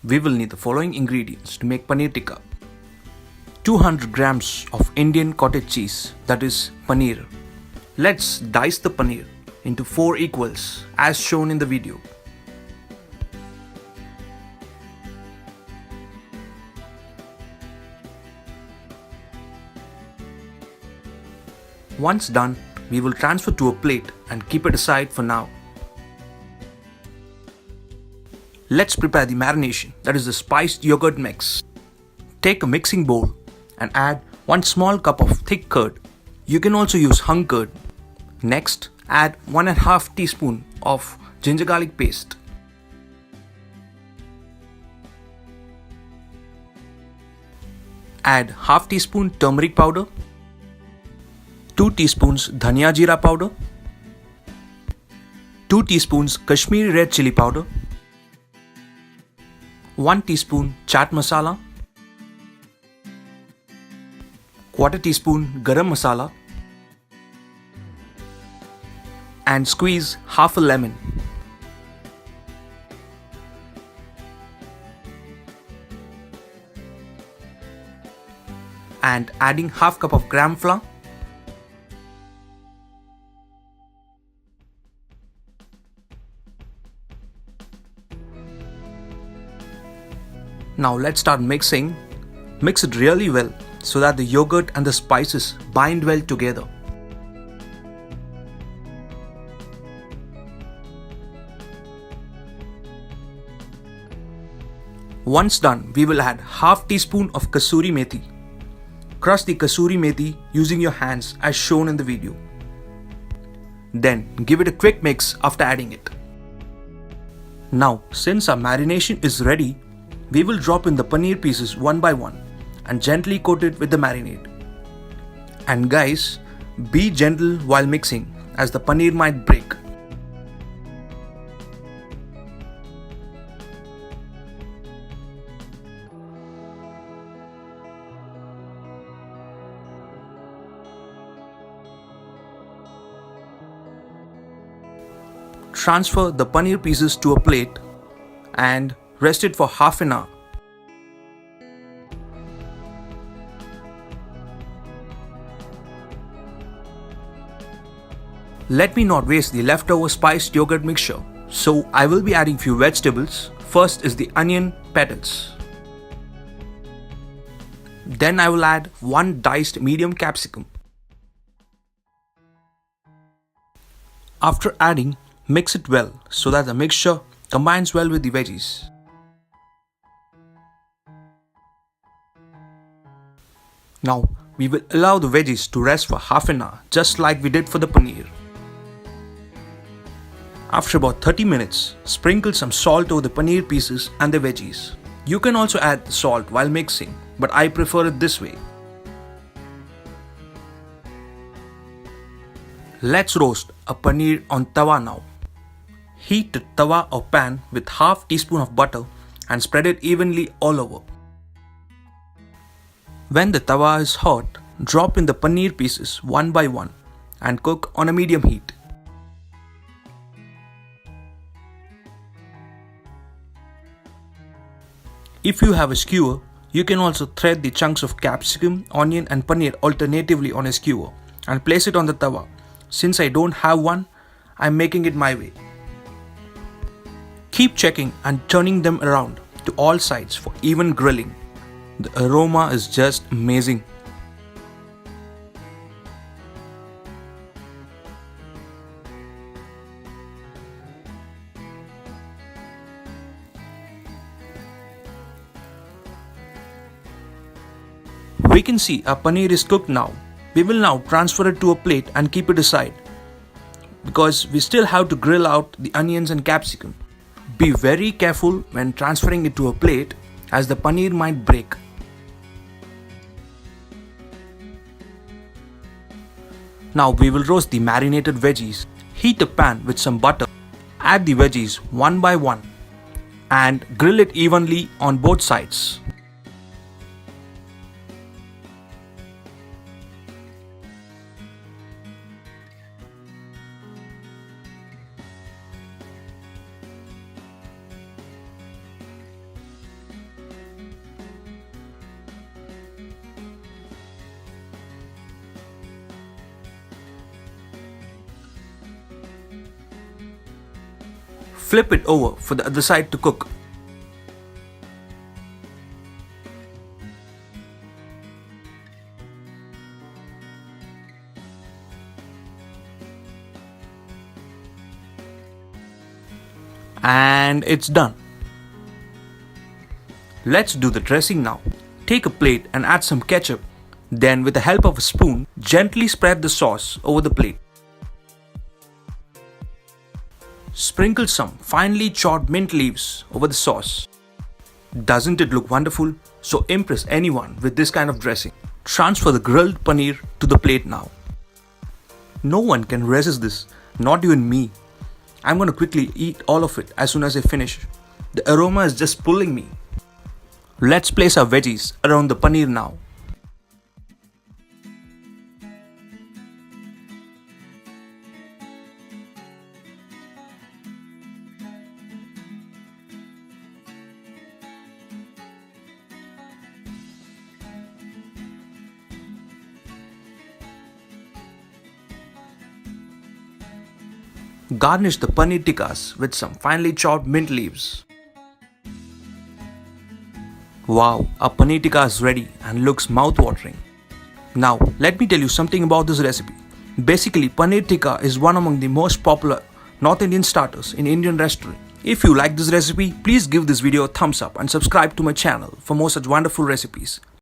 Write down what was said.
we will need the following ingredients to make paneer tikka. 200 grams of Indian cottage cheese, that is paneer. Let's dice the paneer into 4 equals as shown in the video. Once done, we will transfer to a plate and keep it aside for now. Let's prepare the marination, that is the spiced yogurt mix. Take a mixing bowl and add 1 small cup of thick curd. You can also use hung curd. Next, add 1.5 teaspoon of ginger garlic paste. Add half teaspoon turmeric powder, 2 teaspoons dhania jeera powder, 2 teaspoons Kashmiri red chili powder, 1 teaspoon chaat masala, quarter teaspoon garam masala, and squeeze half a lemon. And adding half cup of gram flour. Now let's start mixing. Mix it really well so that the yogurt and the spices bind well together. Once done, we will add half teaspoon of kasuri methi. Crush the kasuri methi using your hands as shown in the video. Then give it a quick mix after adding it. Now, since our marination is ready, we will drop in the paneer pieces one by one and gently coat it with the marinade. And guys, be gentle while mixing as the paneer might break. Transfer the paneer pieces to a plate and rest it for half an hour. Let me not waste the leftover spiced yogurt mixture, so I will be adding few vegetables. First is the onion petals. Then I will add 1 diced medium capsicum. After adding, mix it well so that the mixture combines well with the veggies. Now we will allow the veggies to rest for half an hour, just like we did for the paneer. After about 30 minutes, sprinkle some salt over the paneer pieces and the veggies. You can also add the salt while mixing, but I prefer it this way. Let's roast a paneer on tawa now. Heat the tawa or pan with half teaspoon of butter and spread it evenly all over. When the tawa is hot, drop in the paneer pieces one by one and cook on a medium heat. If you have a skewer, you can also thread the chunks of capsicum, onion and paneer alternatively on a skewer and place it on the tawa. Since I don't have one, I'm making it my way. Keep checking and turning them around to all sides for even grilling. The aroma is just amazing. We can see our paneer is cooked now. We will now transfer it to a plate and keep it aside because we still have to grill out the onions and capsicum. Be very careful when transferring it to a plate as the paneer might break. Now we will roast the marinated veggies. Heat a pan with some butter. Add the veggies one by one and grill it evenly on both sides. Flip it over for the other side to cook. And it's done. Let's do the dressing now. Take a plate and add some ketchup. Then with the help of a spoon, gently spread the sauce over the plate. Sprinkle some finely chopped mint leaves over the sauce. Doesn't it look wonderful? So impress anyone with this kind of dressing. Transfer the grilled paneer to the plate now. No one can resist this, not even me. I'm gonna quickly eat all of it as soon as I finish. The aroma is just pulling me. Let's place our veggies around the paneer now. Garnish the paneer tikkas with some finely chopped mint leaves. Wow, our paneer tikka is ready and looks mouth-watering. Now, let me tell you something about this recipe. Basically, paneer tikka is one among the most popular North Indian starters in Indian restaurants. If you like this recipe, please give this video a thumbs up and subscribe to my channel for more such wonderful recipes.